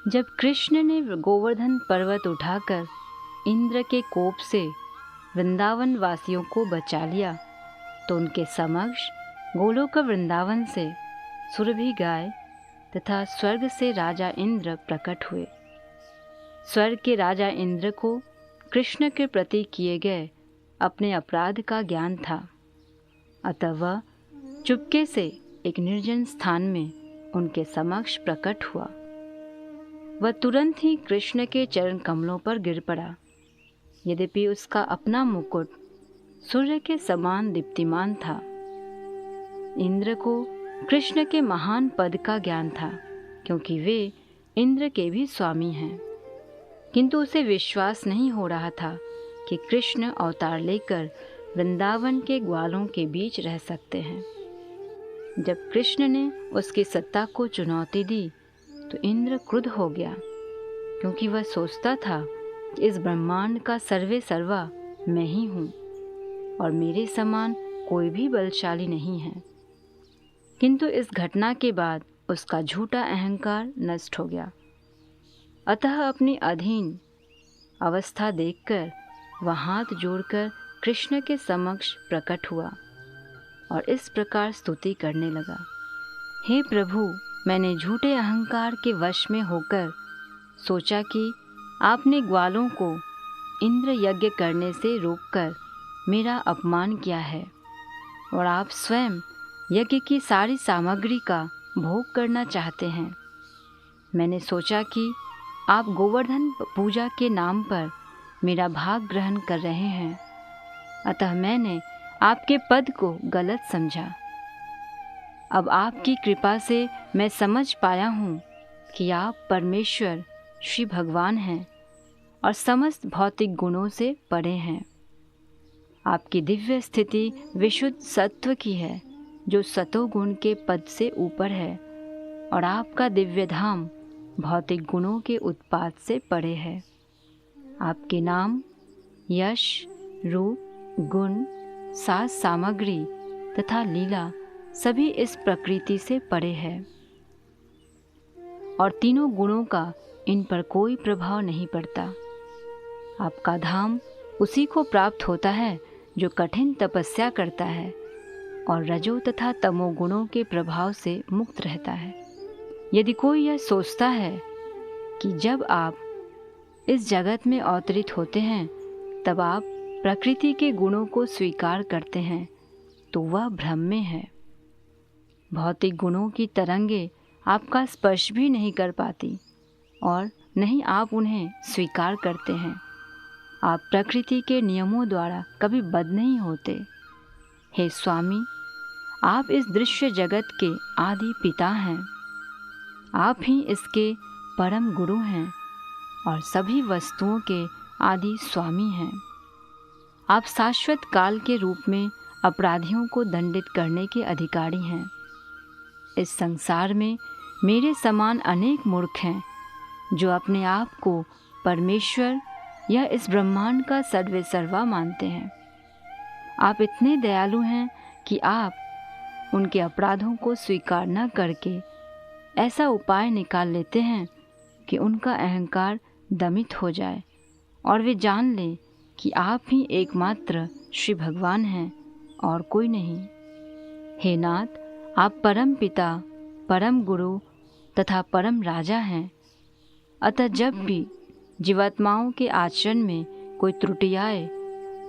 जब कृष्ण ने गोवर्धन पर्वत उठाकर इंद्र के कोप से वृंदावन वासियों को बचा लिया, तो उनके समक्ष गोलोक वृंदावन से सुरभि गाय तथा स्वर्ग से राजा इंद्र प्रकट हुए। स्वर्ग के राजा इंद्र को कृष्ण के प्रति किए गए अपने अपराध का ज्ञान था, अतः वह चुपके से एक निर्जन स्थान में उनके समक्ष प्रकट हुआ। वह तुरंत ही कृष्ण के चरण कमलों पर गिर पड़ा। यद्यपि उसका अपना मुकुट सूर्य के समान दीप्तिमान था। इंद्र को कृष्ण के महान पद का ज्ञान था, क्योंकि वे इंद्र के भी स्वामी हैं। किंतु उसे विश्वास नहीं हो रहा था कि कृष्ण अवतार लेकर वृंदावन के ग्वालों के बीच रह सकते हैं। जब कृष्ण ने उसकी सत्ता को चुनौती दी तो इंद्र क्रुद्ध हो गया, क्योंकि वह सोचता था कि इस ब्रह्मांड का सर्वे सर्वा मैं ही हूँ और मेरे समान कोई भी बलशाली नहीं है। किंतु इस घटना के बाद उसका झूठा अहंकार नष्ट हो गया। अतः अपनी अधीन अवस्था देखकर वह हाथ जोड़कर कृष्ण के समक्ष प्रकट हुआ और इस प्रकार स्तुति करने लगा। हे प्रभु, मैंने झूठे अहंकार के वश में होकर सोचा कि आपने ग्वालों को इंद्र यज्ञ करने से रोककर मेरा अपमान किया है और आप स्वयं यज्ञ की सारी सामग्री का भोग करना चाहते हैं। मैंने सोचा कि आप गोवर्धन पूजा के नाम पर मेरा भाग ग्रहण कर रहे हैं, अतः मैंने आपके पद को गलत समझा। अब आपकी कृपा से मैं समझ पाया हूँ कि आप परमेश्वर श्री भगवान हैं और समस्त भौतिक गुणों से परे हैं। आपकी दिव्य स्थिति विशुद्ध सत्व की है, जो सतोगुण के पद से ऊपर है, और आपका दिव्य धाम भौतिक गुणों के उत्पाद से परे है। आपके नाम, यश, रूप, गुण, साज सामग्री तथा लीला सभी इस प्रकृति से परे है और तीनों गुणों का इन पर कोई प्रभाव नहीं पड़ता। आपका धाम उसी को प्राप्त होता है जो कठिन तपस्या करता है और रजो तथा तमो गुणों के प्रभाव से मुक्त रहता है। यदि कोई यह सोचता है कि जब आप इस जगत में अवतरित होते हैं तब आप प्रकृति के गुणों को स्वीकार करते हैं, तो वह भ्रम में है। भौतिक गुणों की तरंगे आपका स्पर्श भी नहीं कर पाती और नहीं आप उन्हें स्वीकार करते हैं। आप प्रकृति के नियमों द्वारा कभी बद्ध नहीं होते। हे स्वामी, आप इस दृश्य जगत के आदि पिता हैं। आप ही इसके परम गुरु हैं और सभी वस्तुओं के आदि स्वामी हैं। आप शाश्वत काल के रूप में अपराधियों को दंडित करने के अधिकारी हैं। इस संसार में मेरे समान अनेक मूर्ख हैं जो अपने आप को परमेश्वर या इस ब्रह्मांड का सर्वे सर्वा मानते हैं। आप इतने दयालु हैं कि आप उनके अपराधों को स्वीकार न करके ऐसा उपाय निकाल लेते हैं कि उनका अहंकार दमित हो जाए और वे जान लें कि आप ही एकमात्र श्री भगवान हैं और कोई नहीं। हे नाथ, आप परम पिता, परम गुरु तथा परम राजा हैं। अतः जब भी जीवात्माओं के आचरण में कोई त्रुटि आए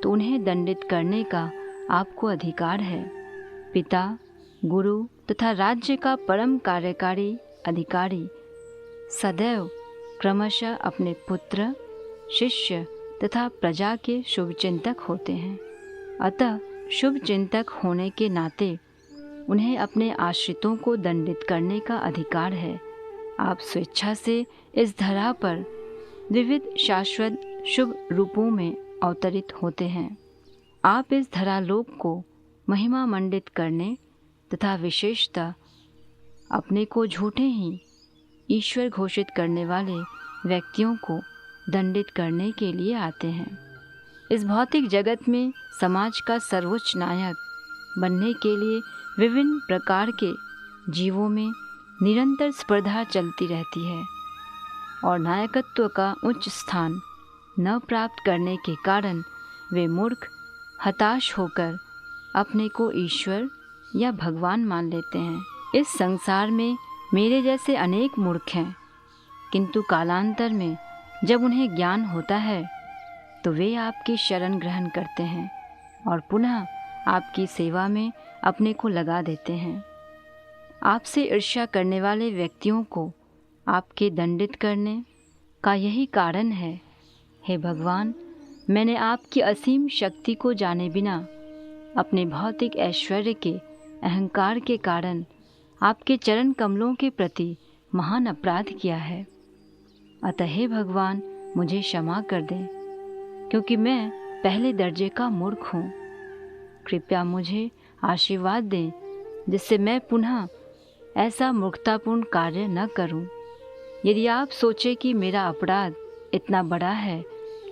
तो उन्हें दंडित करने का आपको अधिकार है। पिता, गुरु तथा राज्य का परम कार्यकारी अधिकारी सदैव क्रमशः अपने पुत्र, शिष्य तथा प्रजा के शुभचिंतक होते हैं। अतः शुभचिंतक होने के नाते उन्हें अपने आश्रितों को दंडित करने का अधिकार है। आप स्वेच्छा से इस धरा पर विविध शाश्वत शुभ रूपों में अवतरित होते हैं। आप इस धरालोक को महिमा मंडित करने तथा विशेषतः अपने को झूठे ही ईश्वर घोषित करने वाले व्यक्तियों को दंडित करने के लिए आते हैं। इस भौतिक जगत में समाज का सर्वोच्च नायक बनने के लिए विभिन्न प्रकार के जीवों में निरंतर स्पर्धा चलती रहती है। और नायकत्व का उच्च स्थान न प्राप्त करने के कारण वे मूर्ख हताश होकर अपने को ईश्वर या भगवान मान लेते हैं। इस संसार में मेरे जैसे अनेक मूर्ख हैं, किंतु कालांतर में जब उन्हें ज्ञान होता है तो वे आपकी शरण ग्रहण करते हैं और पुनः आपकी सेवा में अपने को लगा देते हैं। आपसे ईर्ष्या करने वाले व्यक्तियों को आपके दंडित करने का यही कारण है। हे भगवान, मैंने आपकी असीम शक्ति को जाने बिना अपने भौतिक ऐश्वर्य के अहंकार के कारण आपके चरण कमलों के प्रति महान अपराध किया है। अतः हे भगवान, मुझे क्षमा कर दें, क्योंकि मैं पहले दर्जे का मूर्ख हूँ। कृपया मुझे आशीर्वाद दें जिससे मैं पुनः ऐसा मूर्खतापूर्ण कार्य न करूं। यदि आप सोचें कि मेरा अपराध इतना बड़ा है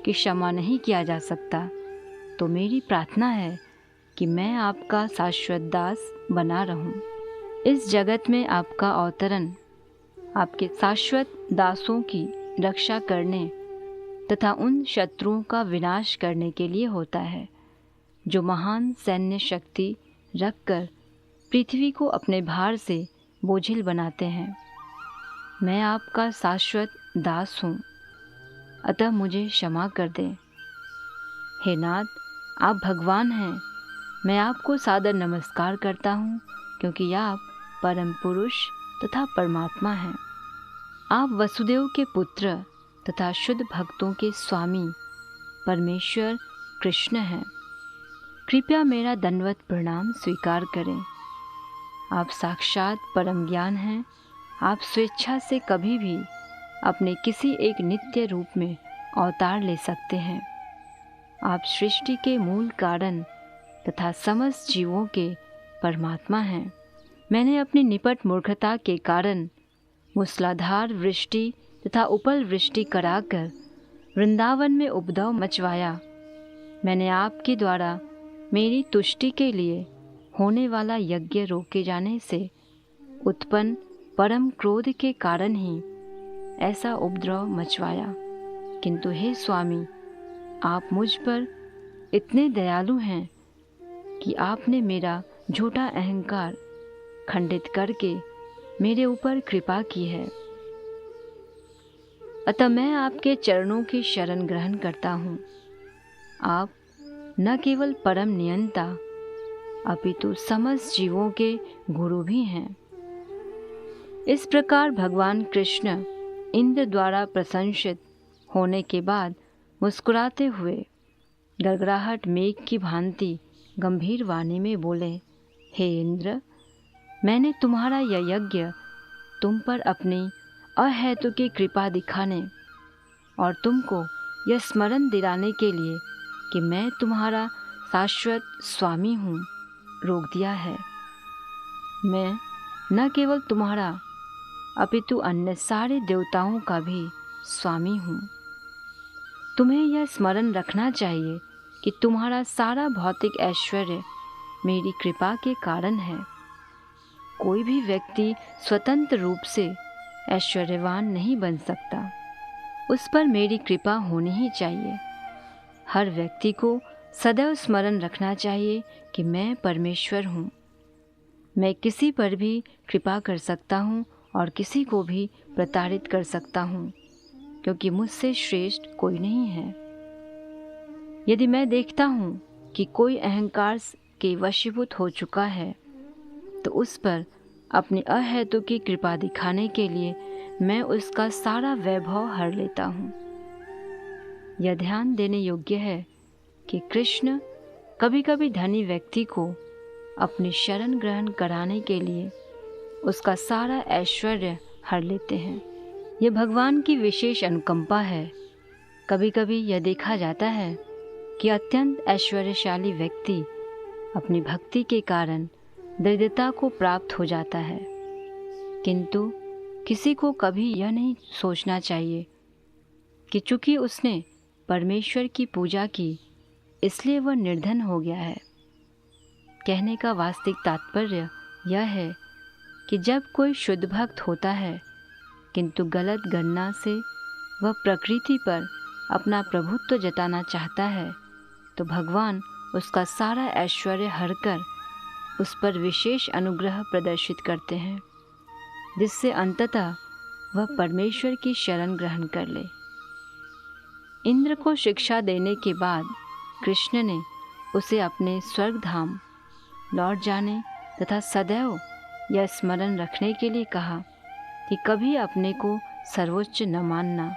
कि क्षमा नहीं किया जा सकता, तो मेरी प्रार्थना है कि मैं आपका शाश्वत दास बना रहूं। इस जगत में आपका अवतरण आपके शाश्वत दासों की रक्षा करने तथा उन शत्रुओं का विनाश करने के लिए होता है जो महान सैन्य शक्ति रखकर पृथ्वी को अपने भार से बोझिल बनाते हैं। मैं आपका शाश्वत दास हूँ, अतः मुझे क्षमा कर दें। हे नाथ, आप भगवान हैं। मैं आपको सादर नमस्कार करता हूँ, क्योंकि आप परम पुरुष तथा परमात्मा हैं। आप वसुदेव के पुत्र तथा शुद्ध भक्तों के स्वामी परमेश्वर कृष्ण हैं। कृपया मेरा दंडवत प्रणाम स्वीकार करें। आप साक्षात परम ज्ञान हैं। आप स्वेच्छा से कभी भी अपने किसी एक नित्य रूप में अवतार ले सकते हैं। आप सृष्टि के मूल कारण तथा समस्त जीवों के परमात्मा हैं। मैंने अपनी निपट मूर्खता के कारण मूसलाधार वृष्टि तथा उपल वृष्टि कराकर वृंदावन में उपद्रव मचवाया। मैंने आपके द्वारा मेरी तुष्टि के लिए होने वाला यज्ञ रोके जाने से उत्पन्न परम क्रोध के कारण ही ऐसा उपद्रव मचवाया। किंतु हे स्वामी, आप मुझ पर इतने दयालु हैं कि आपने मेरा झूठा अहंकार खंडित करके मेरे ऊपर कृपा की है। अतः मैं आपके चरणों की शरण ग्रहण करता हूँ। आप न केवल परम नियंता अपितु समस्त जीवों के गुरु भी हैं। इस प्रकार भगवान कृष्ण इंद्र द्वारा प्रशंसित होने के बाद मुस्कुराते हुए गड़गड़ाहट मेघ की भांति गंभीर वाणी में बोले, हे इंद्र, मैंने तुम्हारा यह यज्ञ तुम पर अपनी अहेतु की कृपा दिखाने और तुमको यह स्मरण दिलाने के लिए कि मैं तुम्हारा शाश्वत स्वामी हूँ रोक दिया है। मैं न केवल तुम्हारा अपितु अन्य सारे देवताओं का भी स्वामी हूँ। तुम्हें यह स्मरण रखना चाहिए कि तुम्हारा सारा भौतिक ऐश्वर्य मेरी कृपा के कारण है। कोई भी व्यक्ति स्वतंत्र रूप से ऐश्वर्यवान नहीं बन सकता, उस पर मेरी कृपा होनी ही चाहिए। हर व्यक्ति को सदैव स्मरण रखना चाहिए कि मैं परमेश्वर हूँ। मैं किसी पर भी कृपा कर सकता हूँ और किसी को भी प्रताड़ित कर सकता हूँ, क्योंकि मुझसे श्रेष्ठ कोई नहीं है। यदि मैं देखता हूँ कि कोई अहंकार के वशीभूत हो चुका है, तो उस पर अपनी अहेतु की कृपा दिखाने के लिए मैं उसका सारा वैभव हर लेता हूँ। यह ध्यान देने योग्य है कि कृष्ण कभी कभी धनी व्यक्ति को अपनी शरण ग्रहण कराने के लिए उसका सारा ऐश्वर्य हर लेते हैं। यह भगवान की विशेष अनुकंपा है। कभी कभी यह देखा जाता है कि अत्यंत ऐश्वर्यशाली व्यक्ति अपनी भक्ति के कारण दरिद्रता को प्राप्त हो जाता है, किंतु किसी को कभी यह नहीं सोचना चाहिए कि चूंकि उसने परमेश्वर की पूजा की इसलिए वह निर्धन हो गया है। कहने का वास्तविक तात्पर्य यह है कि जब कोई शुद्ध भक्त होता है किंतु गलत गणना से वह प्रकृति पर अपना प्रभुत्व जताना चाहता है तो भगवान उसका सारा ऐश्वर्य हरकर उस पर विशेष अनुग्रह प्रदर्शित करते हैं, जिससे अंततः वह परमेश्वर की शरण ग्रहण कर ले। इंद्र को शिक्षा देने के बाद कृष्ण ने उसे अपने स्वर्ग धाम लौट जाने तथा सदैव यह स्मरण रखने के लिए कहा कि कभी अपने को सर्वोच्च न मानना,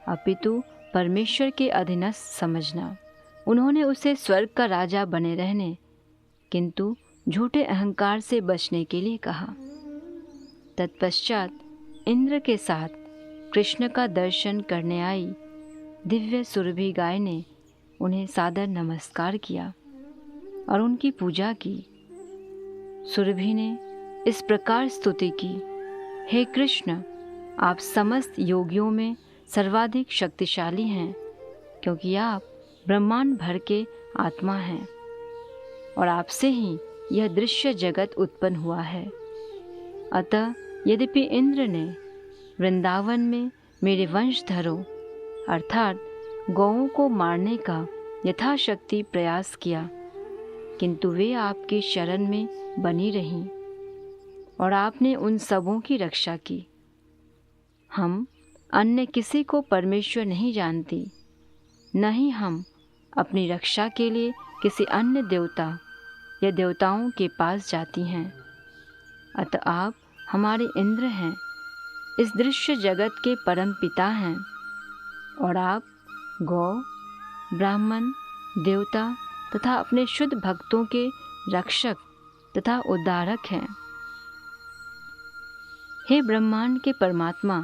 अपितु परमेश्वर के अधीनस्थ समझना। उन्होंने उसे स्वर्ग का राजा बने रहने किंतु झूठे अहंकार से बचने के लिए कहा। तत्पश्चात इंद्र के साथ कृष्ण का दर्शन करने आई दिव्य सुरभि गाय ने उन्हें सादर नमस्कार किया और उनकी पूजा की। सुरभि ने इस प्रकार स्तुति की, हे कृष्ण, आप समस्त योगियों में सर्वाधिक शक्तिशाली हैं, क्योंकि आप ब्रह्मांड भर के आत्मा हैं और आपसे ही यह दृश्य जगत उत्पन्न हुआ है। अतः यद्यपि इंद्र ने वृंदावन में मेरे वंशधरों अर्थात गौओं को मारने का यथाशक्ति प्रयास किया, किंतु वे आपकी शरण में बनी रहीं और आपने उन सबों की रक्षा की। हम अन्य किसी को परमेश्वर नहीं जानती, न ही हम अपनी रक्षा के लिए किसी अन्य देवता या देवताओं के पास जाती हैं। अतः आप हमारे इंद्र हैं, इस दृश्य जगत के परम पिता हैं और आप गौ, ब्राह्मण, देवता तथा अपने शुद्ध भक्तों के रक्षक तथा उद्धारक हैं। हे ब्रह्मांड के परमात्मा,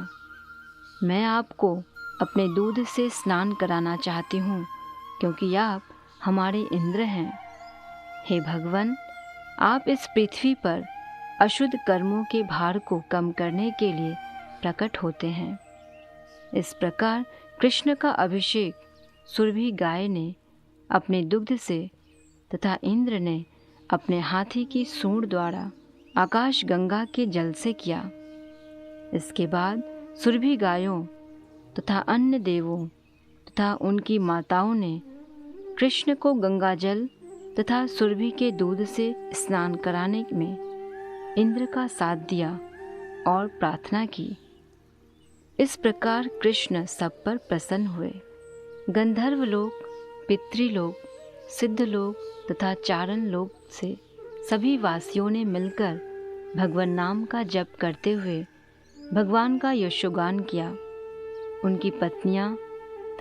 मैं आपको अपने दूध से स्नान कराना चाहती हूँ, क्योंकि आप हमारे इंद्र हैं। हे भगवान, आप इस पृथ्वी पर अशुद्ध कर्मों के भार को कम करने के लिए प्रकट होते हैं। इस प्रकार कृष्ण का अभिषेक सुरभि गाय ने अपने दुग्ध से तथा इंद्र ने अपने हाथी की सूंड द्वारा आकाश गंगा के जल से किया। इसके बाद सुरभि गायों तथा अन्य देवों तथा उनकी माताओं ने कृष्ण को गंगा जल तथा सुरभि के दूध से स्नान कराने में इंद्र का साथ दिया और प्रार्थना की। इस प्रकार कृष्ण सब पर प्रसन्न हुए। गंधर्व लोक, पितृलोक, सिद्धलोक तथा चारण लोक से सभी वासियों ने मिलकर भगवान नाम का जप करते हुए भगवान का यशोगान किया। उनकी पत्नियां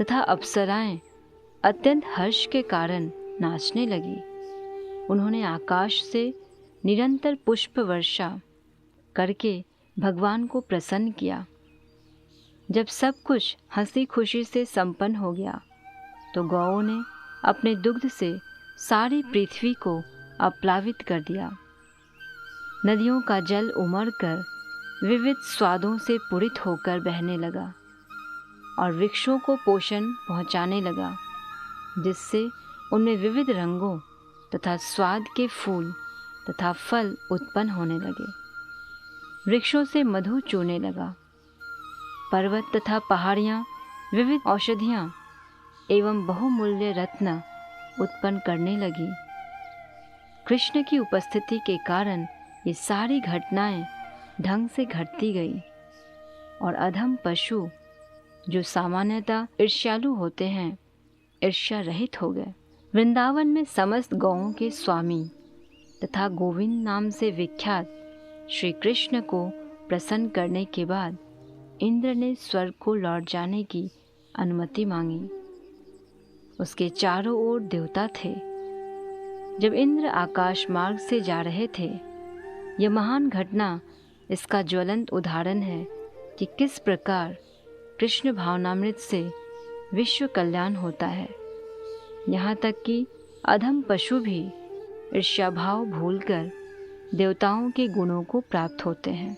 तथा अप्सराएं अत्यंत हर्ष के कारण नाचने लगी। उन्होंने आकाश से निरंतर पुष्प वर्षा करके भगवान को प्रसन्न किया। जब सब कुछ हंसी खुशी से संपन्न हो गया तो गौओं ने अपने दुग्ध से सारी पृथ्वी को अपलावित कर दिया। नदियों का जल उमड़ कर विविध स्वादों से पूरित होकर बहने लगा और वृक्षों को पोषण पहुंचाने लगा, जिससे उनमें विविध रंगों तथा स्वाद के फूल तथा फल उत्पन्न होने लगे। वृक्षों से मधु चूने लगा। पर्वत तथा पहाड़ियाँ विविध औषधियाँ एवं बहुमूल्य रत्न उत्पन्न करने लगी। कृष्ण की उपस्थिति के कारण ये सारी घटनाएं ढंग से घटती गई और अधम पशु जो सामान्यतः ईर्ष्यालु होते हैं, ईर्ष्या रहित हो गए। वृंदावन में समस्त गौओं के स्वामी तथा गोविंद नाम से विख्यात श्री कृष्ण को प्रसन्न करने के बाद इंद्र ने स्वर्ग को लौट जाने की अनुमति मांगी। उसके चारों ओर देवता थे। जब इंद्र आकाश मार्ग से जा रहे थे, यह महान घटना इसका ज्वलंत उदाहरण है कि किस प्रकार कृष्ण भावनामृत से विश्व कल्याण होता है। यहाँ तक कि अधम पशु भी ईर्ष्याभाव भूलकर देवताओं के गुणों को प्राप्त होते हैं।